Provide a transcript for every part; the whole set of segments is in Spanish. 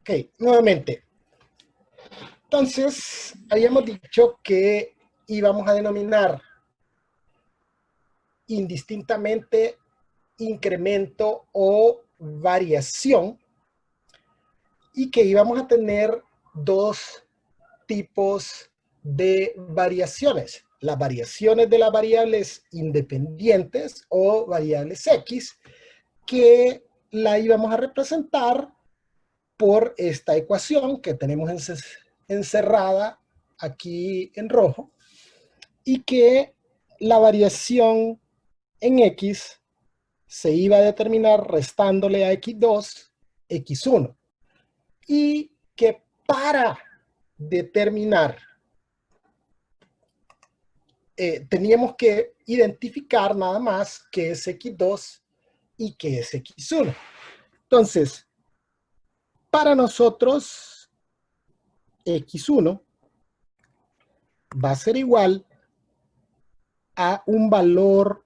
Ok, nuevamente. Entonces, habíamos dicho que íbamos a denominar indistintamente incremento o variación y que íbamos a tener dos tipos de variaciones. Las variaciones de las variables independientes o variables X, que la íbamos a representar por esta ecuación que tenemos encerrada aquí en rojo, y que la variación en X se iba a determinar restándole a X2, X1. Y que para determinar, teníamos que identificar nada más qué es X2 y qué es X1. Entonces, para nosotros, X1 va a ser igual a un valor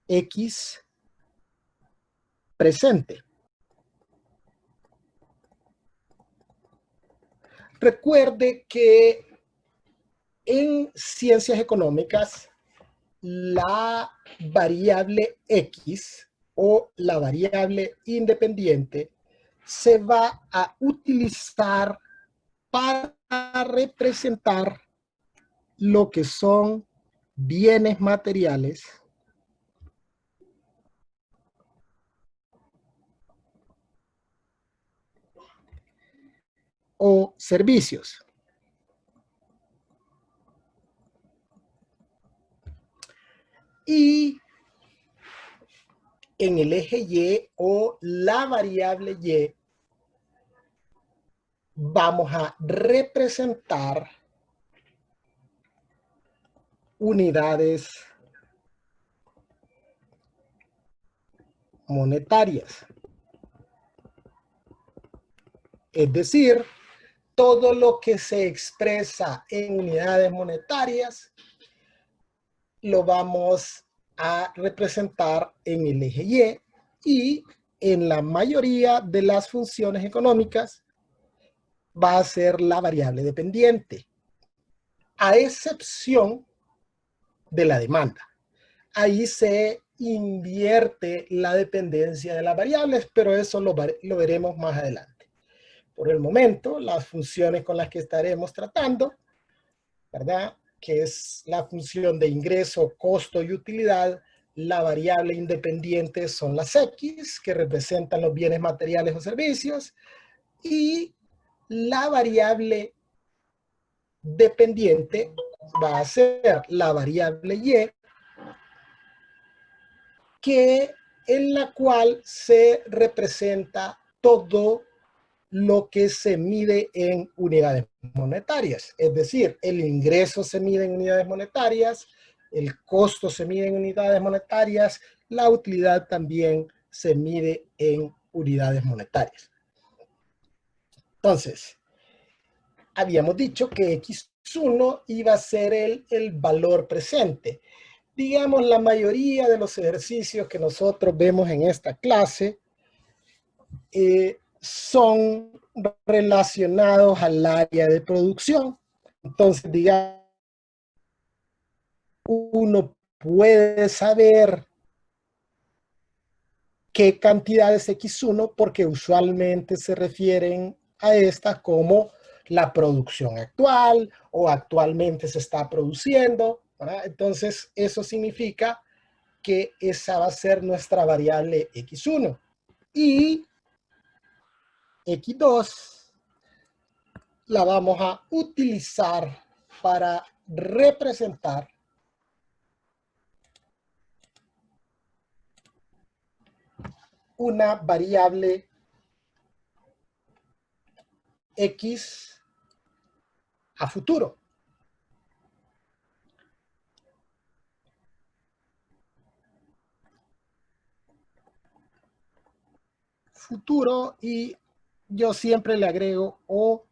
X presente. Recuerde que en ciencias económicas la variable X o la variable independiente se va a utilizar para representar lo que son bienes materiales o servicios. Y en el eje Y o la variable Y vamos a representar unidades monetarias. Es decir, todo lo que se expresa en unidades monetarias lo vamos a representar en el eje Y, y en la mayoría de las funciones económicas va a ser la variable dependiente, a excepción de la demanda. Ahí se invierte la dependencia de las variables, pero eso lo veremos más adelante. Por el momento, las funciones con las que estaremos tratando, ¿verdad?, que es la función de ingreso, costo y utilidad. La variable independiente son las X, que representan los bienes materiales o servicios, y la variable dependiente va a ser la variable Y, que en la cual se representa todo lo que se mide en unidades monetarias. Es decir, el ingreso se mide en unidades monetarias, el costo se mide en unidades monetarias, la utilidad también se mide en unidades monetarias. Entonces, habíamos dicho que X1 iba a ser el valor presente. Digamos, la mayoría de los ejercicios que nosotros vemos en esta clase son relacionados al área de producción. Entonces, digamos, uno puede saber qué cantidad es X1 porque usualmente se refieren a esta como la producción actual o actualmente se está produciendo, ¿verdad? Entonces, eso significa que esa va a ser nuestra variable X1. Y X2 la vamos a utilizar para representar una variable X a futuro. Futuro, y yo siempre le agrego o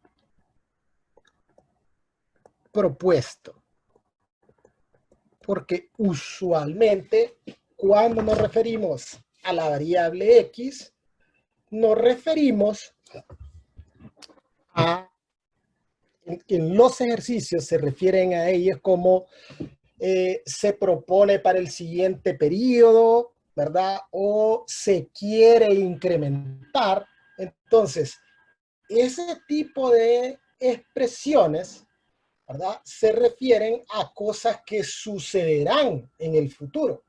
propuesto, porque usualmente cuando nos referimos a la variable X, nos referimos a, en los ejercicios se refieren a ellos como se propone para el siguiente periodo, ¿verdad? O se quiere incrementar. Entonces, ese tipo de expresiones, ¿verdad? Se refieren a cosas que sucederán en el futuro.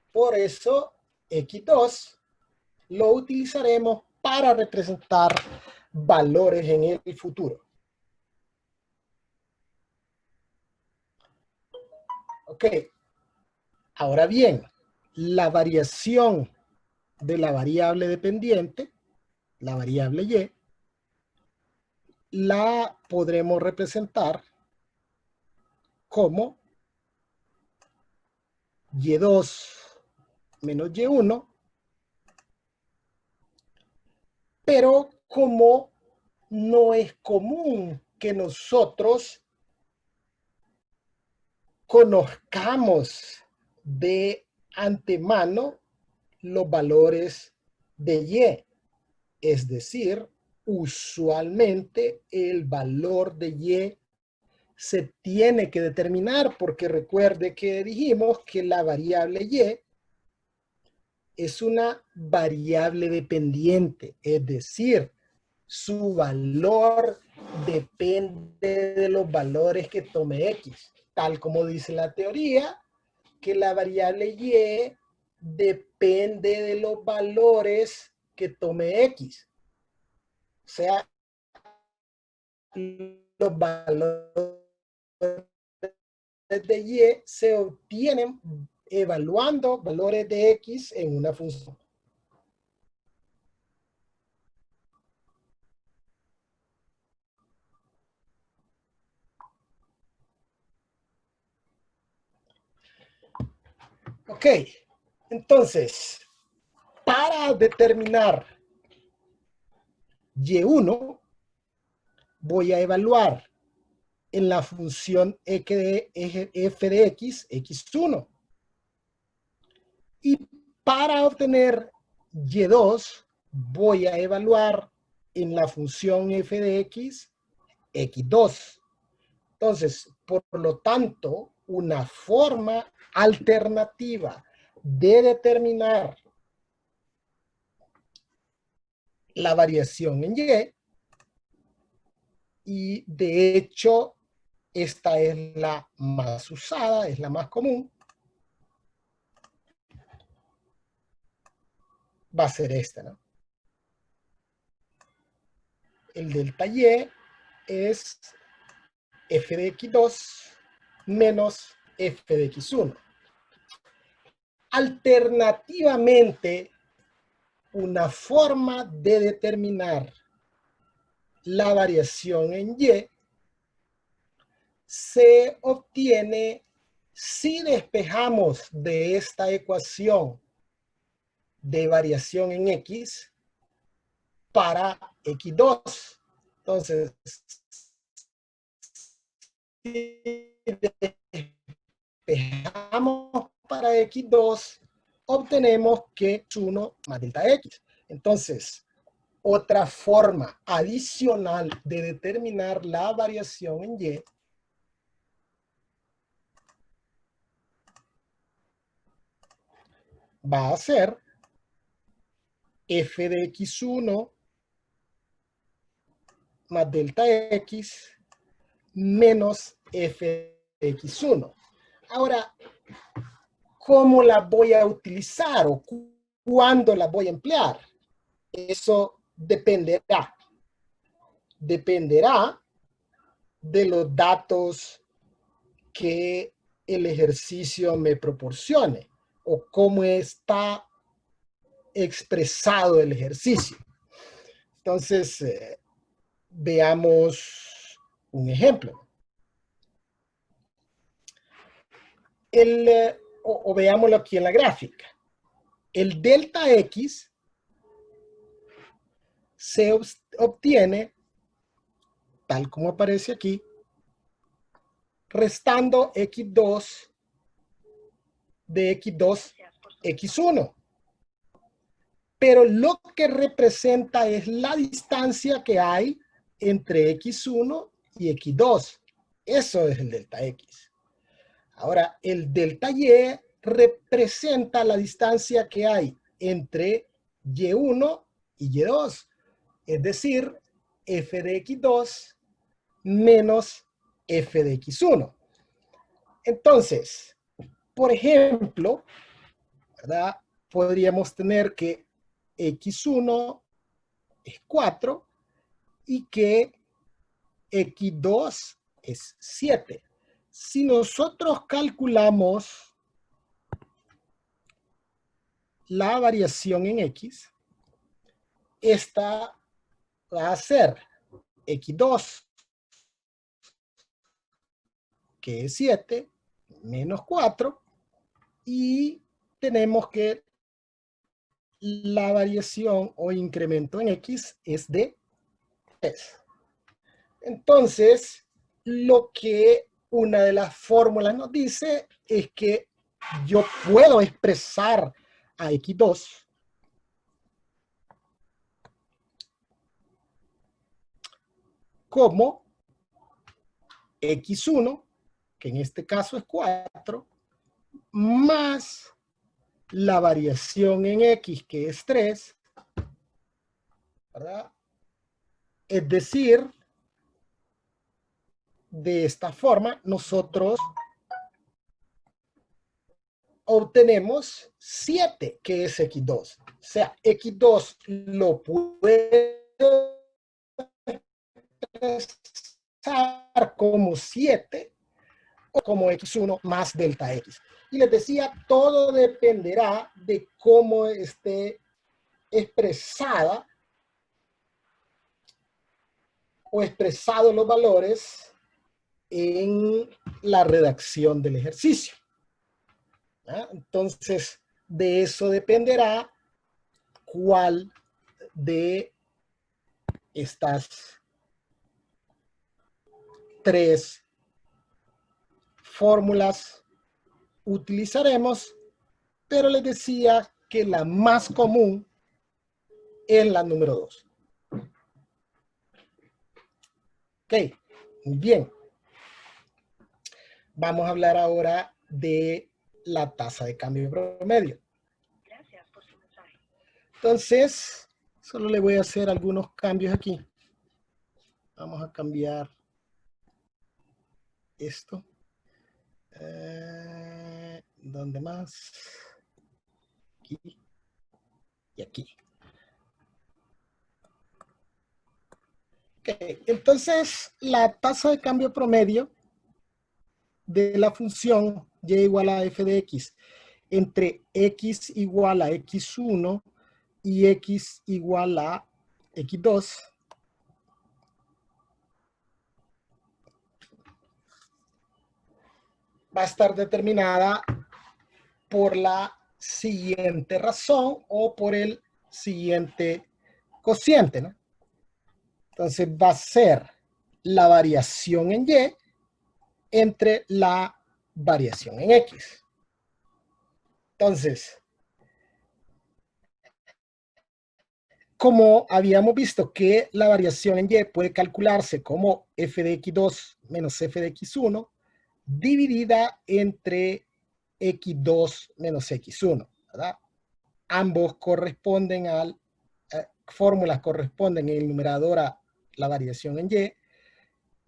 Por eso, X2 lo utilizaremos para representar valores en el futuro. Ok. Ahora bien, la variación de la variable dependiente, la variable Y, la podremos representar como Y2 menos Y1, pero como no es común que nosotros conozcamos de antemano los valores de Y. Es decir, usualmente el valor de Y se tiene que determinar porque recuerde que dijimos que la variable Y es una variable dependiente, es decir, su valor depende de los valores que tome X, tal como dice la teoría, que la variable Y depende de los valores que tome X. O sea, los valores de Y se obtienen evaluando valores de X en una función. Ok, entonces, para determinar Y1, voy a evaluar en la función f de X, X1. Y para obtener Y2, voy a evaluar en la función f de X, X2. Entonces, por lo tanto, una forma alternativa de determinar la variación en Y de hecho, esta es la más usada, es la más común, va a ser esta, ¿no? El delta Y es f de X2 menos f de X1. Alternativamente, una forma de determinar la variación en Y se obtiene si despejamos de esta ecuación de variación en X para X2. Entonces, si despejamos para X2, obtenemos que es 1 más delta X. Entonces, otra forma adicional de determinar la variación en Y va a ser f de X1 más delta X menos f de X1. Ahora, ¿cómo la voy a utilizar o cuándo la voy a emplear? Eso dependerá. Dependerá de los datos que el ejercicio me proporcione o cómo está expresado el ejercicio. Entonces, veamos un ejemplo. O veámoslo aquí en la gráfica. El delta X se obtiene, tal como aparece aquí, restando X2 de X2 X1. Pero lo que representa es la distancia que hay entre X1 y X2. Eso es el delta X. Ahora, el delta Y representa la distancia que hay entre Y1 y Y2. Es decir, f de X2 menos f de X1. Entonces, por ejemplo, ¿verdad? Podríamos tener que X1 es 4 y que X2 es 7. Si nosotros calculamos la variación en X, esta va a ser X2, que es 7, menos 4, y tenemos que la variación o incremento en X es de 3. Entonces, lo que una de las fórmulas nos dice es que yo puedo expresar a X2 como X1, que en este caso es 4, más la variación en X, que es 3, ¿verdad? Es decir, de esta forma, nosotros obtenemos 7, que es X2. O sea, X2 lo puedo expresar como 7 o como X1 más delta X. Y les decía, todo dependerá de cómo esté expresada o expresado los valores en la redacción del ejercicio. ¿Ah? Entonces, de eso dependerá cuál de estas tres fórmulas utilizaremos, pero les decía que la más común es la número 2. Ok, muy bien. Vamos a hablar ahora de la tasa de cambio promedio. Gracias por su mensaje. Entonces, solo le voy a hacer algunos cambios aquí. Vamos a cambiar esto. ¿Dónde más? Aquí y aquí. Okay. Entonces, la tasa de cambio promedio de la función y igual a f de x entre x igual a x1 y x igual a x2 va a estar determinada por la siguiente razón o por el siguiente cociente, ¿no? Entonces va a ser la variación en y entre la variación en x. Entonces, como habíamos visto que la variación en y puede calcularse como f de x2 menos f de x1 dividida entre x2 menos x1, ¿verdad? Ambos corresponden al, fórmulas corresponden en el numerador a la variación en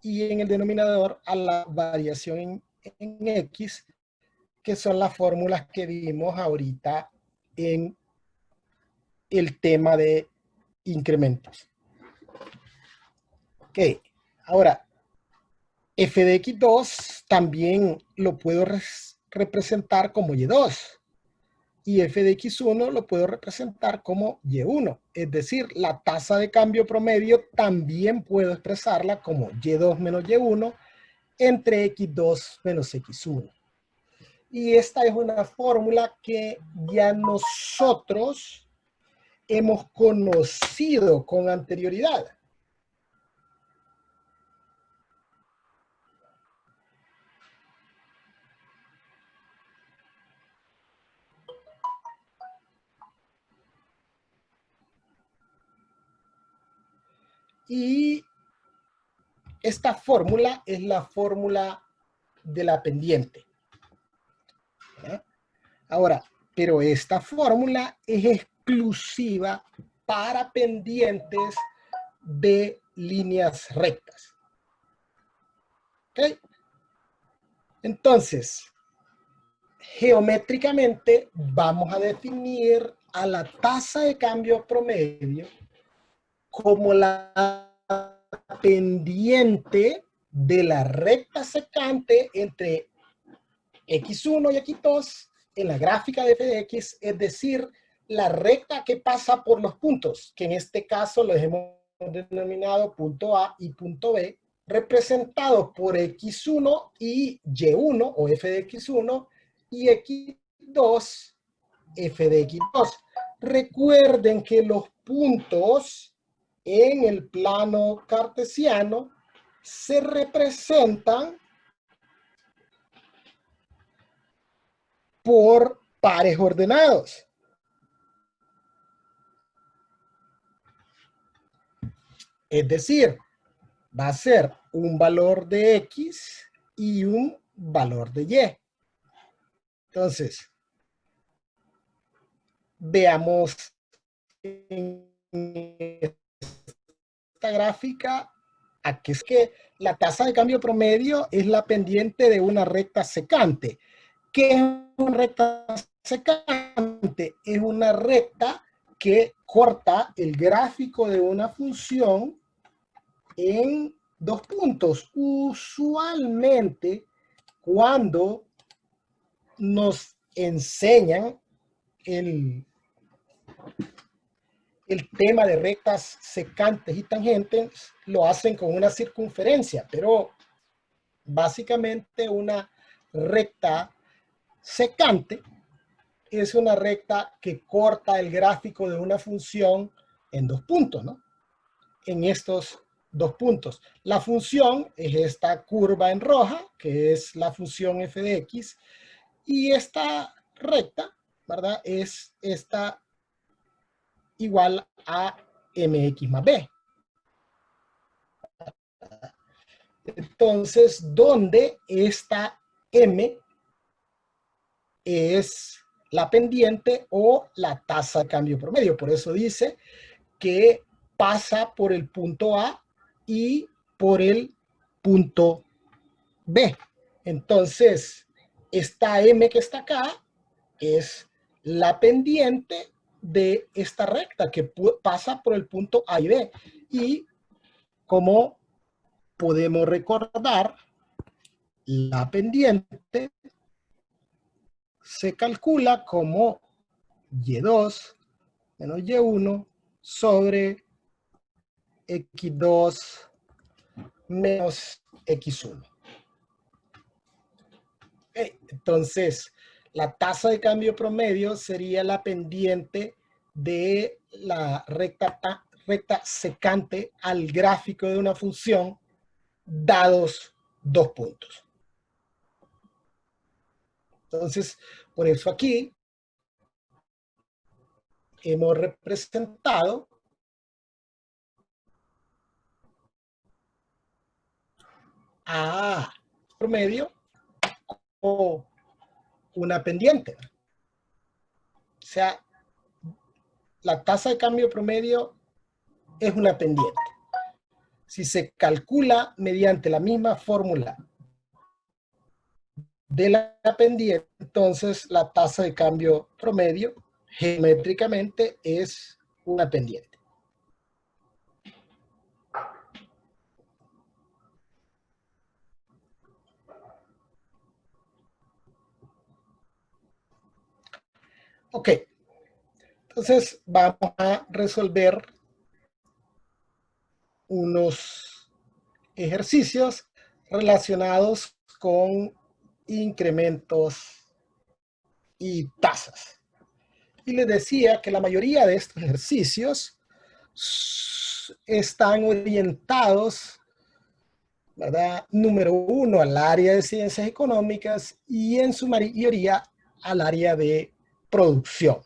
y en el denominador a la variación en x, que son las fórmulas que vimos ahorita en el tema de incrementos. Ok, ahora, f de x2 también lo puedo representar como y2. Y f de x1 lo puedo representar como y1. Es decir, la tasa de cambio promedio también puedo expresarla como y2 menos y1 entre x2 menos x1. Y esta es una fórmula que ya nosotros hemos conocido con anterioridad. Y esta fórmula es la fórmula de la pendiente. ¿Verdad? Ahora, pero esta fórmula es exclusiva para pendientes de líneas rectas. ¿Ok? Entonces, geométricamente vamos a definir a la tasa de cambio promedio como la pendiente de la recta secante entre x1 y x2 en la gráfica de f de x, es decir, la recta que pasa por los puntos, que en este caso los hemos denominado punto A y punto B, representados por x1 y y1 o f de x1 y x2 f de x2. Recuerden que los puntos en el plano cartesiano se representan por pares ordenados. Es decir, va a ser un valor de X y un valor de Y. Entonces, veamos en esta gráfica aquí es que la tasa de cambio promedio es la pendiente de una recta secante. ¿Qué es una recta secante? Es una recta que corta el gráfico de una función en dos puntos. Usualmente, cuando nos enseñan el tema de rectas secantes y tangentes, lo hacen con una circunferencia, pero básicamente una recta secante es una recta que corta el gráfico de una función en dos puntos, ¿no? En estos dos puntos. La función es esta curva en roja, que es la función f de x, y esta recta, ¿verdad? Es esta igual a mx más b. Entonces, donde esta m es la pendiente o la tasa de cambio promedio. Por eso dice que pasa por el punto A y por el punto B. Entonces, esta M que está acá es la pendiente de esta recta que pasa por el punto A y B. Y como podemos recordar, la pendiente se calcula como y2 menos y1 sobre x2 menos x1. Entonces, la tasa de cambio promedio sería la pendiente de la recta secante al gráfico de una función dados dos puntos. Entonces, por eso aquí hemos representado a promedio o una pendiente. O sea, la tasa de cambio promedio es una pendiente. Si se calcula mediante la misma fórmula de la pendiente, entonces la tasa de cambio promedio geométricamente es una pendiente. Ok, entonces vamos a resolver unos ejercicios relacionados con incrementos y tasas. Y les decía que la mayoría de estos ejercicios están orientados, ¿verdad? Número uno, al área de ciencias económicas y en su mayoría al área de producción.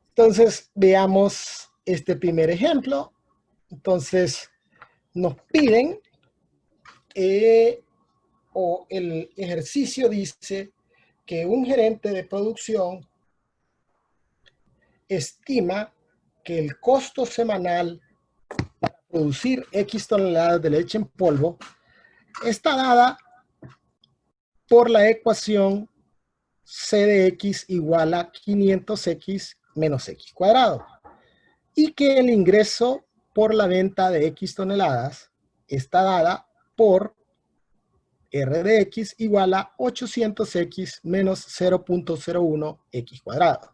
Entonces, veamos este primer ejemplo. Entonces, nos piden, o el ejercicio dice que un gerente de producción estima que el costo semanal para producir X toneladas de leche en polvo está dada por la ecuación C de X igual a 500X menos X cuadrado, y que el ingreso por la venta de X toneladas está dada por R de X igual a 800X menos 0.01X cuadrado.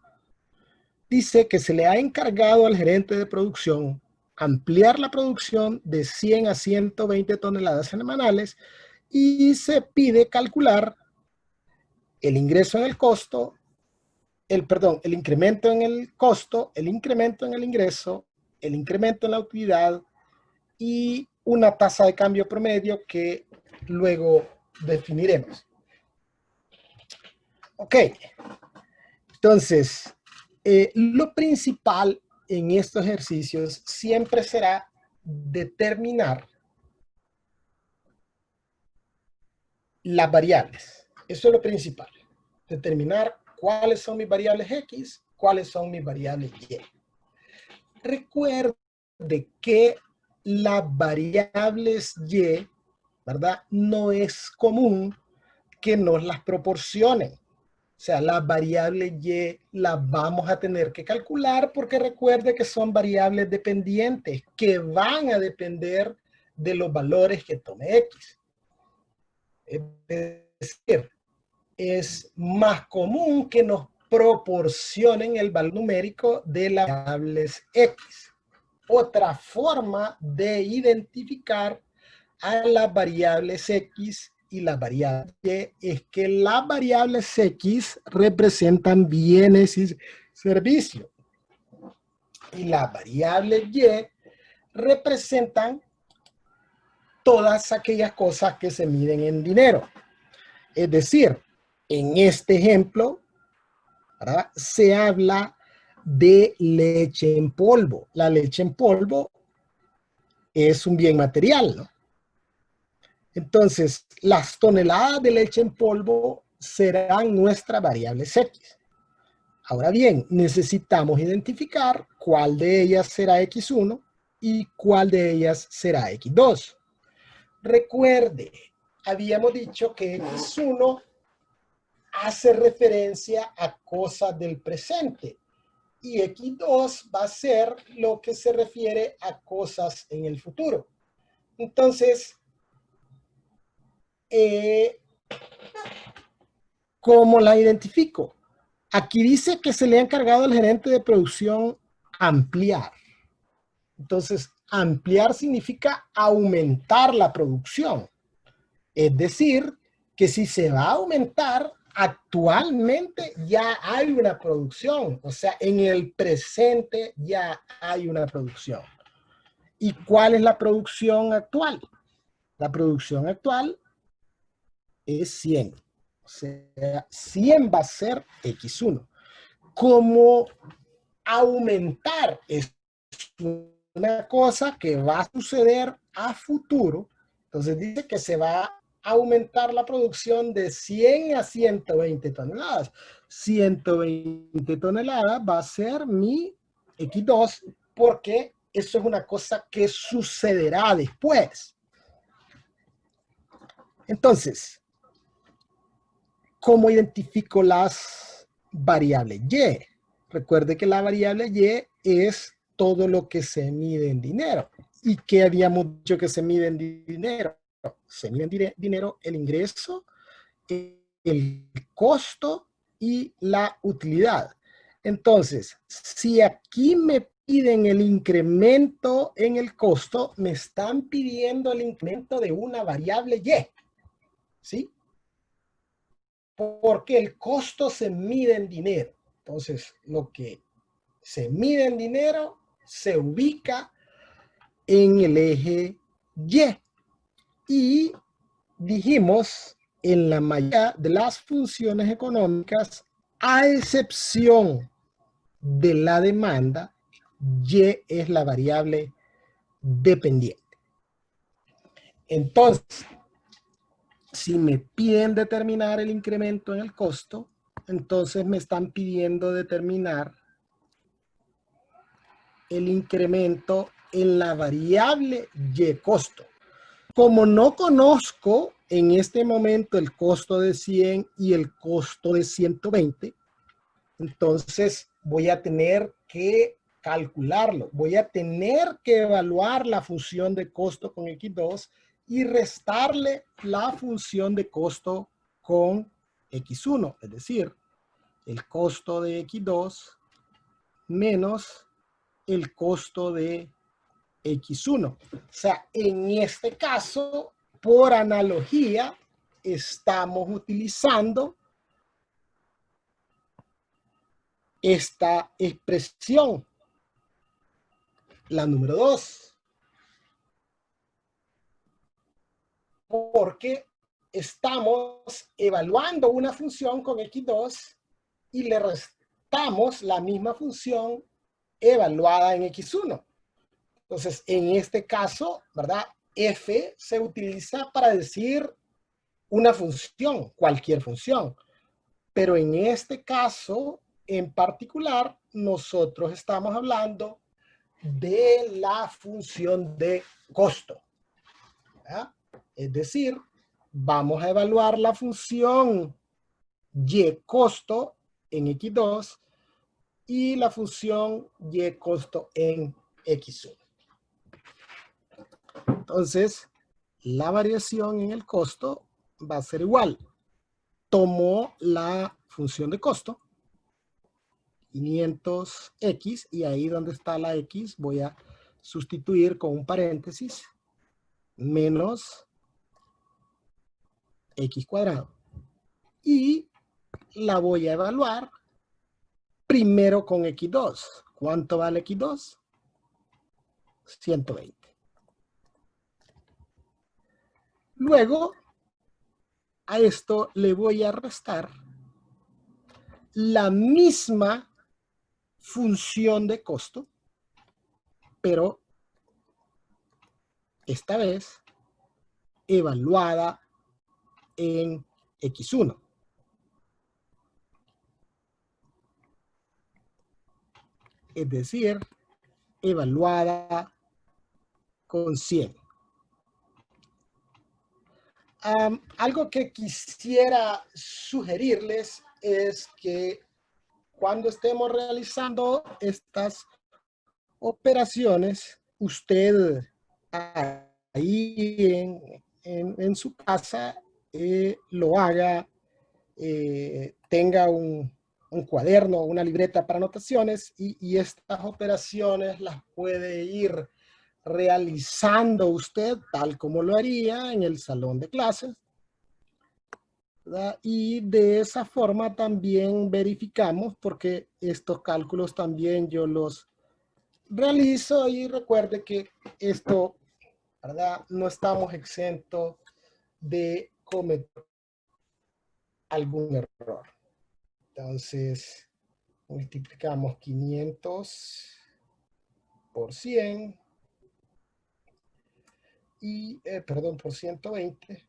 Dice que se le ha encargado al gerente de producción ampliar la producción de 100 a 120 toneladas semanales y se pide calcular el ingreso en el costo, el incremento en el costo, el incremento en el ingreso, el incremento en la utilidad y una tasa de cambio promedio que luego definiremos. Ok, entonces, lo principal en estos ejercicios siempre será determinar las variables. Eso es lo principal. Determinar cuáles son mis variables X, cuáles son mis variables Y. Recuerde que las variables Y, ¿verdad? No es común que nos las proporcionen. O sea, las variables Y las vamos a tener que calcular porque recuerde que son variables dependientes que van a depender de los valores que tome X. Es decir, es más común que nos proporcionen el valor numérico de las variables X. Otra forma de identificar a las variables X y las variables Y es que las variables X representan bienes y servicios y las variables Y representan todas aquellas cosas que se miden en dinero. Es decir, en este ejemplo, ¿verdad?, se habla de leche en polvo. La leche en polvo es un bien material, ¿no? Entonces, las toneladas de leche en polvo serán nuestra variable X. Ahora bien, necesitamos identificar cuál de ellas será X1 y cuál de ellas será X2. Recuerde, habíamos dicho que X1 hace referencia a cosas del presente y X2 va a ser lo que se refiere a cosas en el futuro. Entonces, ¿cómo la identifico? Aquí dice que se le ha encargado al gerente de producción ampliar. Entonces, ampliar significa aumentar la producción. Es decir, que si se va a aumentar, actualmente ya hay una producción. O sea, en el presente ya hay una producción. ¿Y cuál es la producción actual? La producción actual es 100. O sea, 100 va a ser X1. ¿Cómo aumentar? Es una cosa que va a suceder a futuro. Entonces dice que se va a aumentar la producción de 100 a 120 toneladas. 120 toneladas va a ser mi X2 porque eso es una cosa que sucederá después. Entonces, ¿cómo identifico las variables Y? Recuerde que la variable Y es todo lo que se mide en dinero. ¿Y qué habíamos dicho que se mide en dinero? Se mide en dinero el ingreso, el costo y la utilidad. Entonces, si aquí me piden el incremento en el costo, me están pidiendo el incremento de una variable Y, ¿sí? Porque el costo se mide en dinero. Entonces, lo que se mide en dinero se ubica en el eje Y. Y dijimos, en la mayoría de las funciones económicas, a excepción de la demanda, Y es la variable dependiente. Entonces, si me piden determinar el incremento en el costo, entonces me están pidiendo determinar el incremento en la variable Y costo. Como no conozco en este momento el costo de 100 y el costo de 120, entonces voy a tener que calcularlo. Voy a tener que evaluar la función de costo con X2 y restarle la función de costo con X1, es decir, el costo de X2 menos el costo de X1. O sea, en este caso, por analogía, estamos utilizando esta expresión, la número 2, porque estamos evaluando una función con X2 y le restamos la misma función evaluada en X1. Entonces, en este caso, ¿verdad? F se utiliza para decir una función, cualquier función. Pero en este caso, en particular, nosotros estamos hablando de la función de costo, ¿verdad? Es decir, vamos a evaluar la función Y costo en X2 y la función Y costo en X1. Entonces, la variación en el costo va a ser igual. Tomo la función de costo, 500x, y ahí donde está la x voy a sustituir con un paréntesis menos x cuadrado. Y la voy a evaluar primero con X2. ¿Cuánto vale X2? 120. Luego, a esto le voy a restar la misma función de costo, pero esta vez evaluada en X1. Es decir, evaluada con 100. Algo que quisiera sugerirles es que cuando estemos realizando estas operaciones, usted ahí en su casa lo haga, tenga un cuaderno, una libreta para anotaciones y estas operaciones las puede ir realizando usted tal como lo haría en el salón de clases, ¿verdad? Y de esa forma también verificamos, porque estos cálculos también yo los realizo, y recuerde que esto, ¿verdad? No estamos exentos de cometer algún error. Entonces, multiplicamos 500 por 100 y, perdón, por 120.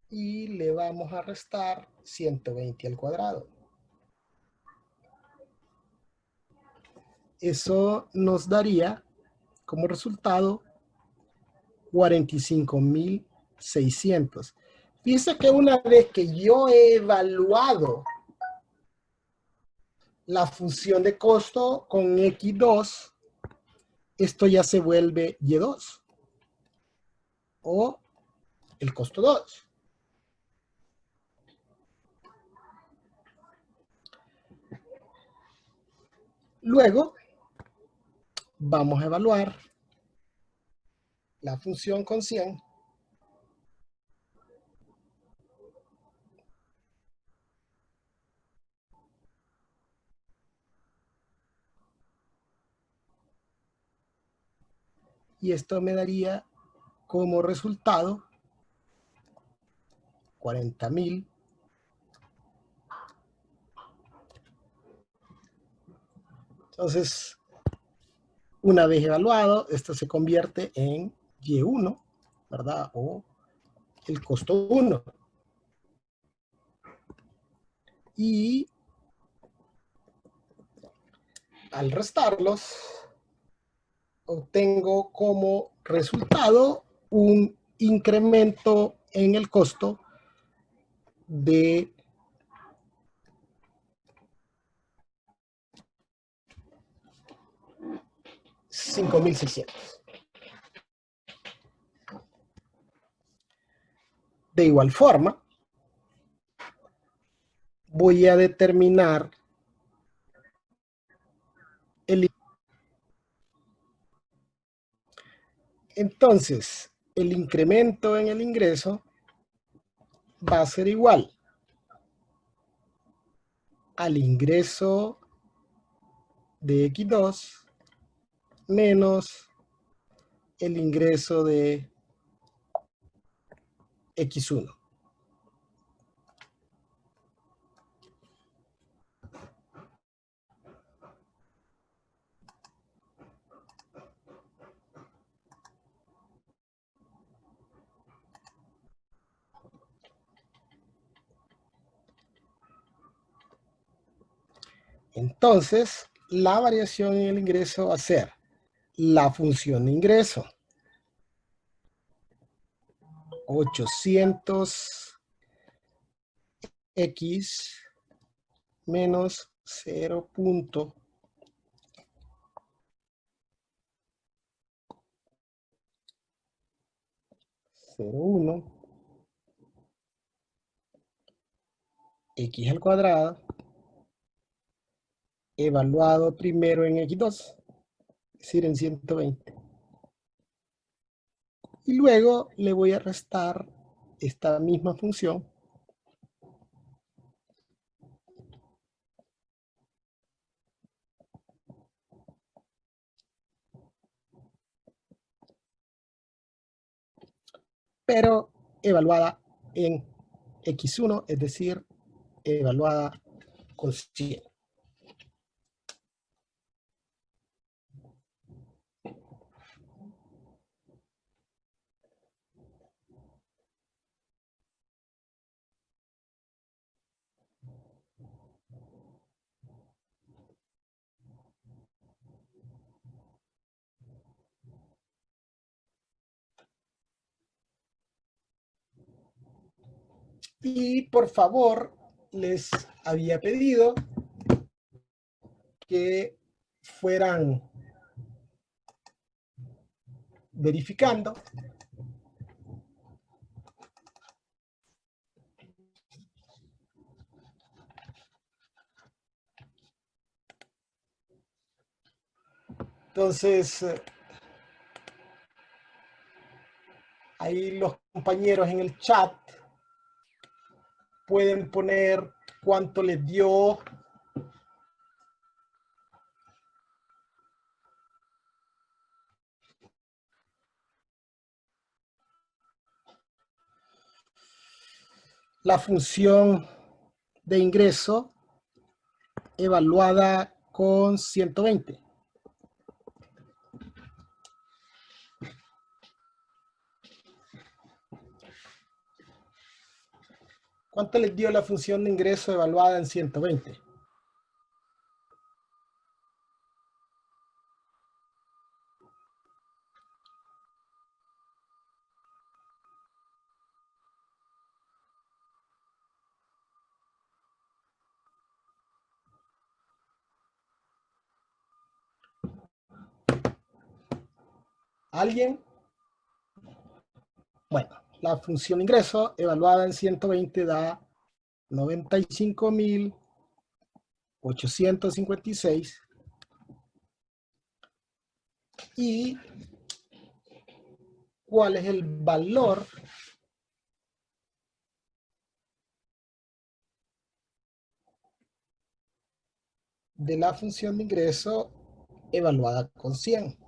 Y le vamos a restar 120 al cuadrado. Eso nos daría como resultado 45.600. Fíjense que una vez que yo he evaluado la función de costo con X2, esto ya se vuelve Y2 o el costo 2. Luego vamos a evaluar la función con 100. Y esto me daría como resultado 40.000 Entonces, una vez evaluado, esto se convierte en Y1, ¿verdad? O el costo 1. Y al restarlos, obtengo como resultado un incremento en el costo de 5.600. De igual forma, voy a determinar el... Entonces, el incremento en el ingreso va a ser igual al ingreso de X2 menos el ingreso de X1. Entonces, la variación en el ingreso va a ser la función de ingreso, 800x menos 0.01 x al cuadrado, evaluado primero en x2, es decir, en 120. Y luego le voy a restar esta misma función pero evaluada en x1, es decir, evaluada con 100. Y por favor, les había pedido que fueran verificando entonces ahí los compañeros en el chat pueden poner cuánto les dio la función de ingreso evaluada con 120. ¿Cuánto les dio la función de ingreso evaluada en 120? ¿Alguien? Bueno, la función de ingreso evaluada en 120 da 95.856 y cuál es el valor de la función de ingreso evaluada con 100.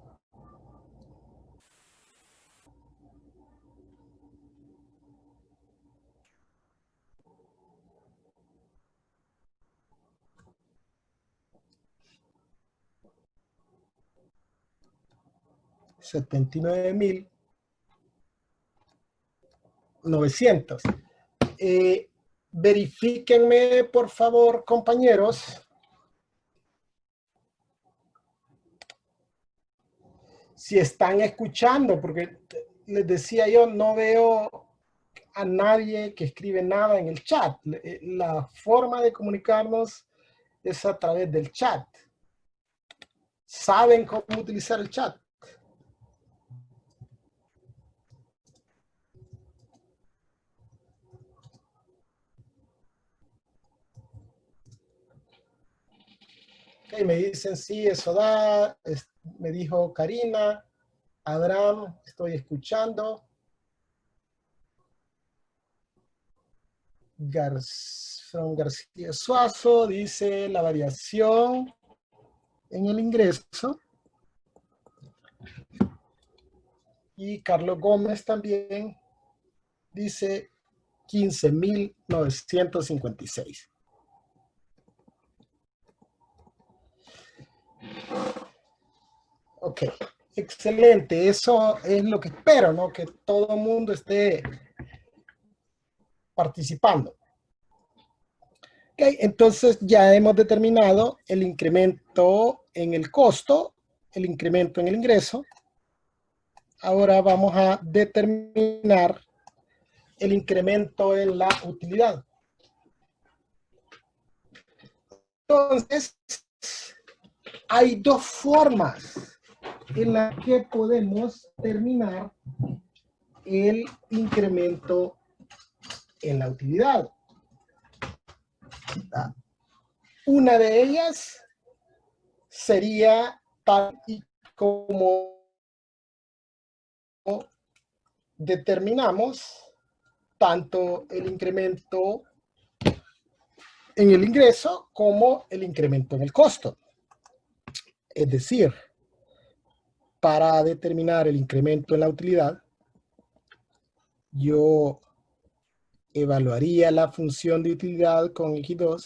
79.900. Verifíquenme, por favor, compañeros, si están escuchando, porque les decía yo, no veo a nadie que escribe nada en el chat. La forma de comunicarnos es a través del chat. ¿Saben cómo utilizar el chat? Okay, me dicen sí, eso da. Me dijo Karina. Abraham, estoy escuchando. García Suazo dice la variación en el ingreso. Y Carlos Gómez también dice 15.956. Ok, excelente. Eso es lo que espero, ¿no? Que todo el mundo esté participando. Ok, entonces ya hemos determinado el incremento en el costo, el incremento en el ingreso. Ahora vamos a determinar el incremento en la utilidad. Entonces, hay dos formas en las que podemos determinar el incremento en la utilidad. Una de ellas sería tal y como determinamos tanto el incremento en el ingreso como el incremento en el costo. Es decir, para determinar el incremento en la utilidad, yo evaluaría la función de utilidad con X2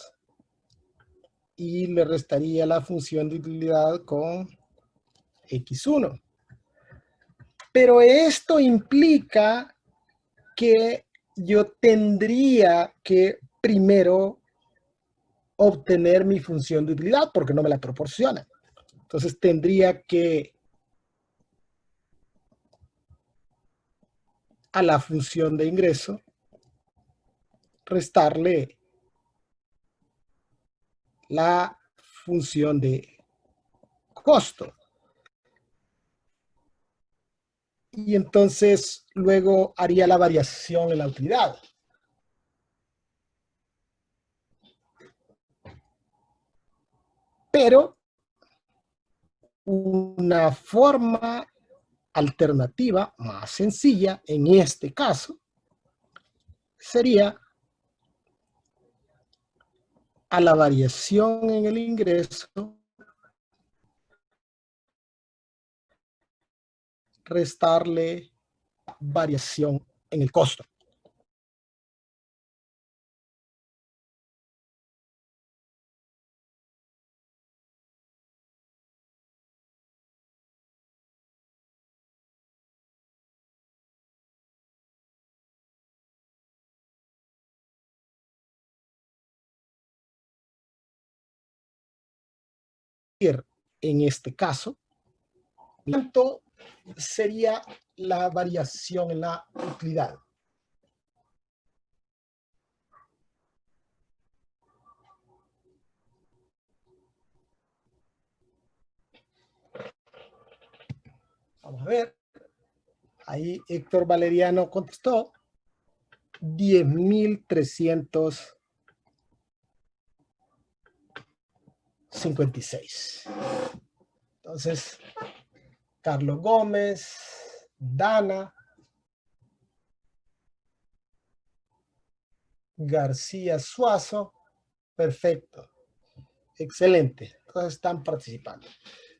y le restaría la función de utilidad con X1. Pero esto implica que yo tendría que primero obtener mi función de utilidad porque no me la proporciona. Entonces tendría que a la función de ingreso restarle la función de costo. Y entonces luego haría la variación en la utilidad. Pero una forma alternativa más sencilla en este caso sería a la variación en el ingreso restarle variación en el costo. En este caso, ¿cuánto sería la variación en la utilidad? Vamos a ver. Ahí Héctor Valeriano contestó 10.356. Entonces, Carlos Gómez, Dana, García Suazo, perfecto, excelente, todos están participando.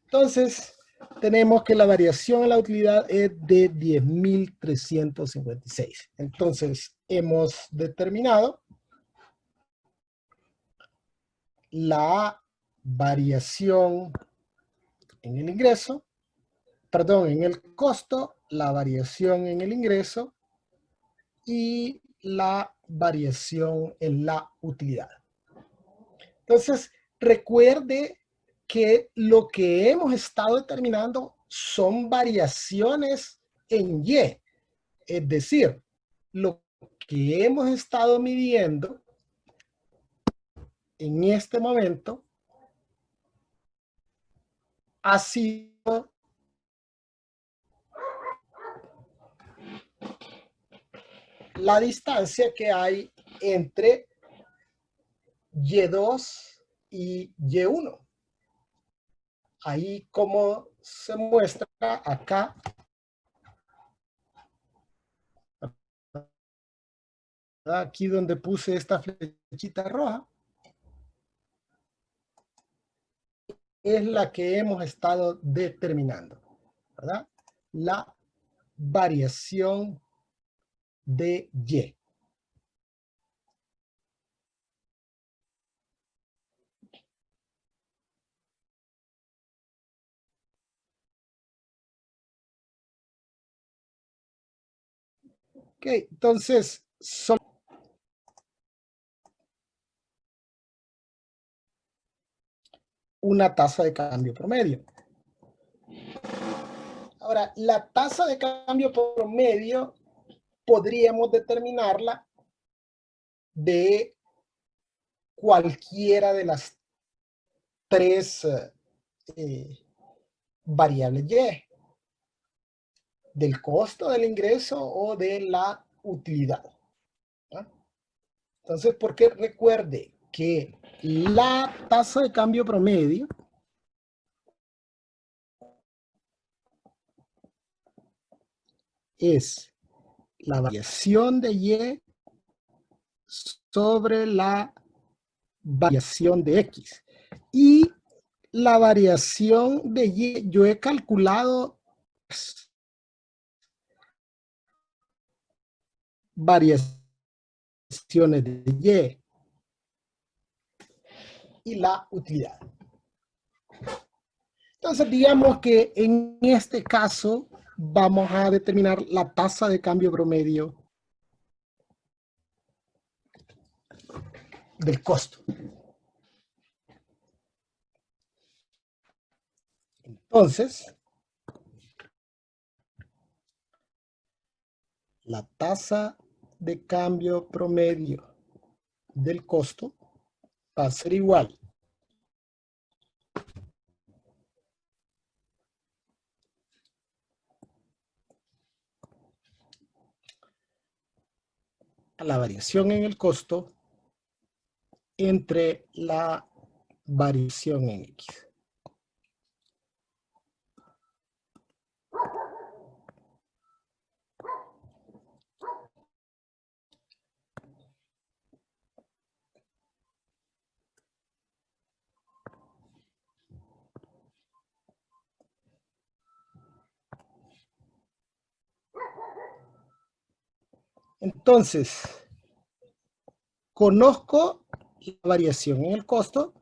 Entonces, tenemos que la variación en la utilidad es de 10.356. Entonces, hemos determinado la variación en el ingreso perdón, en el costo, la variación en el ingreso y la variación en la utilidad. Entonces, recuerde que lo que hemos estado determinando son variaciones en Y. Es decir, lo que hemos estado midiendo en este momento ha sido la distancia que hay entre Y2 y Y1. Ahí como se muestra acá, aquí donde puse esta flechita roja, es la que hemos estado determinando, ¿verdad? La variación de Y. Ok, entonces, una tasa de cambio promedio. Ahora, la tasa de cambio promedio podríamos determinarla de cualquiera de las tres variables Y, del costo del ingreso o de la utilidad, ¿no? Entonces, porque recuerde que la tasa de cambio promedio es la variación de Y sobre la variación de X. Y la variación de Y, yo he calculado variaciones de Y la utilidad. Entonces, digamos que en este caso vamos a determinar la tasa de cambio promedio del costo. Entonces, la tasa de cambio promedio del costo va a ser igual a la variación en el costo entre la variación en X. Entonces, conozco la variación en el costo,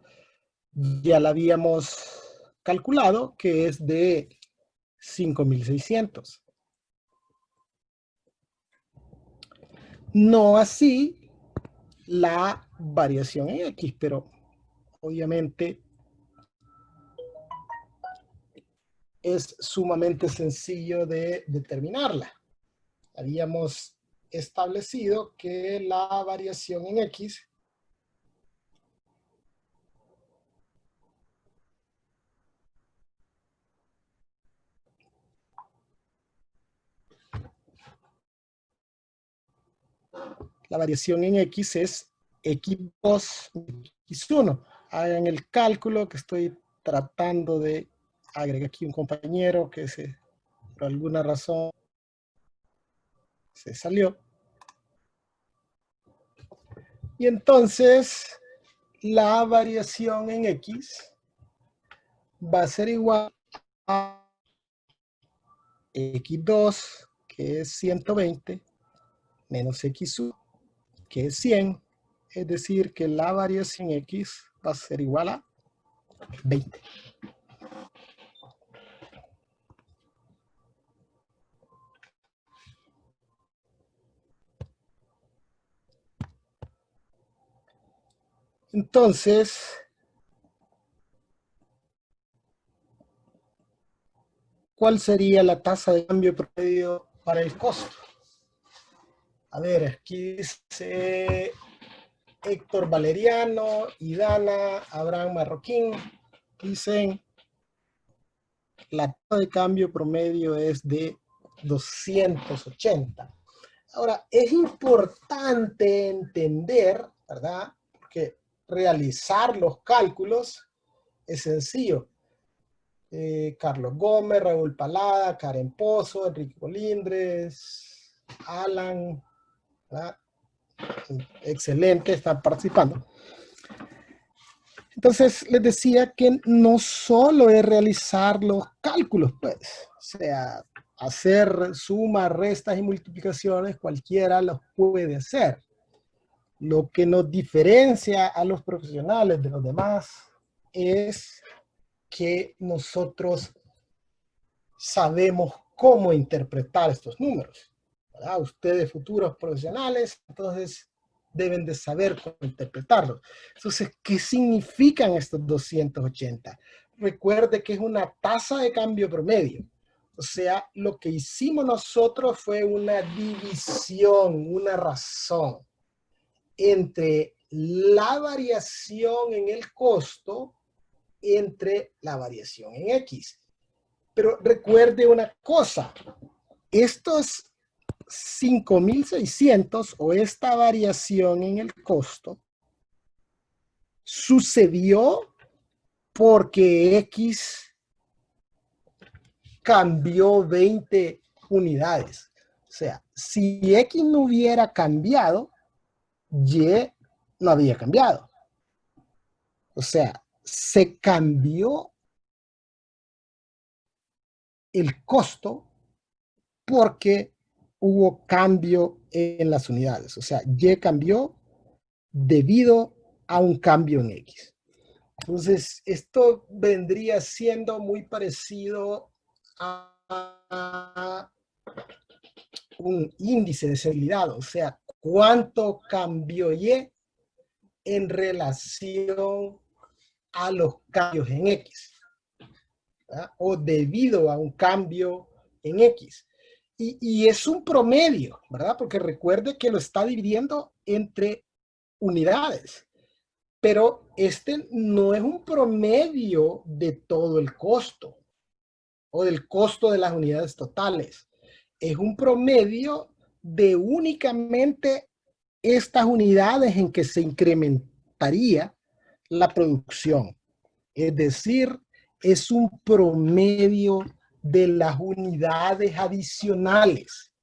ya la habíamos calculado, que es de 5,600. No así la variación en X, pero obviamente es sumamente sencillo de determinarla. Habíamos establecido que la variación en X es X2, X1. Hagan el cálculo que estoy tratando de agregar aquí un compañero que por alguna razón se salió. Y entonces la variación en X va a ser igual a X2, que es 120, menos X1, que es 100. Es decir, que la variación X va a ser igual a 20. Entonces, ¿cuál sería la tasa de cambio promedio para el costo? A ver, aquí dice Héctor Valeriano, Idana, Abraham Marroquín. Dicen, la tasa de cambio promedio es de 280. Ahora, es importante entender, ¿verdad? Porque realizar los cálculos es sencillo. Carlos Gómez, Raúl Palada, Karen Pozo, Enrique Colindres, Alan, ¿verdad? Excelente, están participando. Entonces, les decía que no solo es realizar los cálculos, pues, o sea, hacer sumas, restas y multiplicaciones, cualquiera los puede hacer. Lo que nos diferencia a los profesionales de los demás es que nosotros sabemos cómo interpretar estos números, ¿verdad? Ustedes, futuros profesionales, entonces deben de saber cómo interpretarlos. Entonces, ¿qué significan estos 280? Recuerde que es una tasa de cambio promedio. O sea, lo que hicimos nosotros fue una división, una razón entre la variación en el costo entre la variación en X. Pero recuerde una cosa, estos 5.600 o esta variación en el costo sucedió porque X cambió 20 unidades. O sea, si X no hubiera cambiado, Y no había cambiado. O sea, se cambió el costo porque hubo cambio en las unidades. O sea, Y cambió debido a un cambio en X. Entonces, esto vendría siendo muy parecido a un índice de seguridad, o sea, cuánto cambió Y en relación a los cambios en X, ¿verdad? O debido a un cambio en X. Y es un promedio, ¿verdad? Porque recuerde que lo está dividiendo entre unidades. Pero este no es un promedio de todo el costo o del costo de las unidades totales. Es un promedio de únicamente estas unidades en que se incrementaría la producción. Es decir, es un promedio de las unidades adicionales.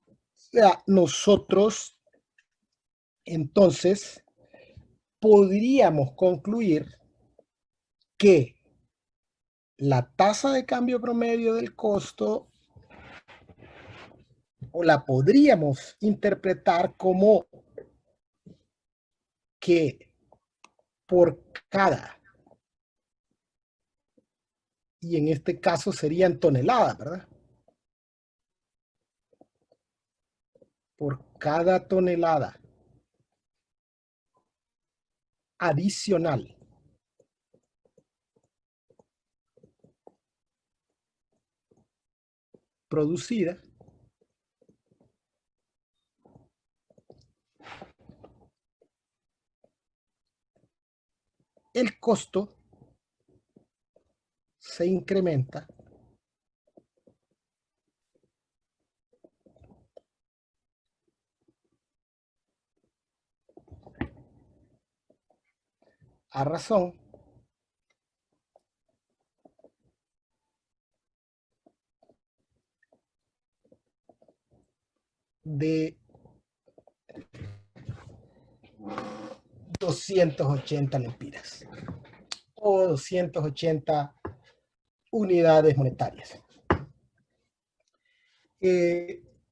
O sea, nosotros entonces podríamos concluir que la tasa de cambio promedio del costo o la podríamos interpretar como que por cada, y en este caso serían toneladas, ¿verdad? Por cada tonelada adicional producida, el costo se incrementa a razón de 280 lempiras o 280 unidades monetarias.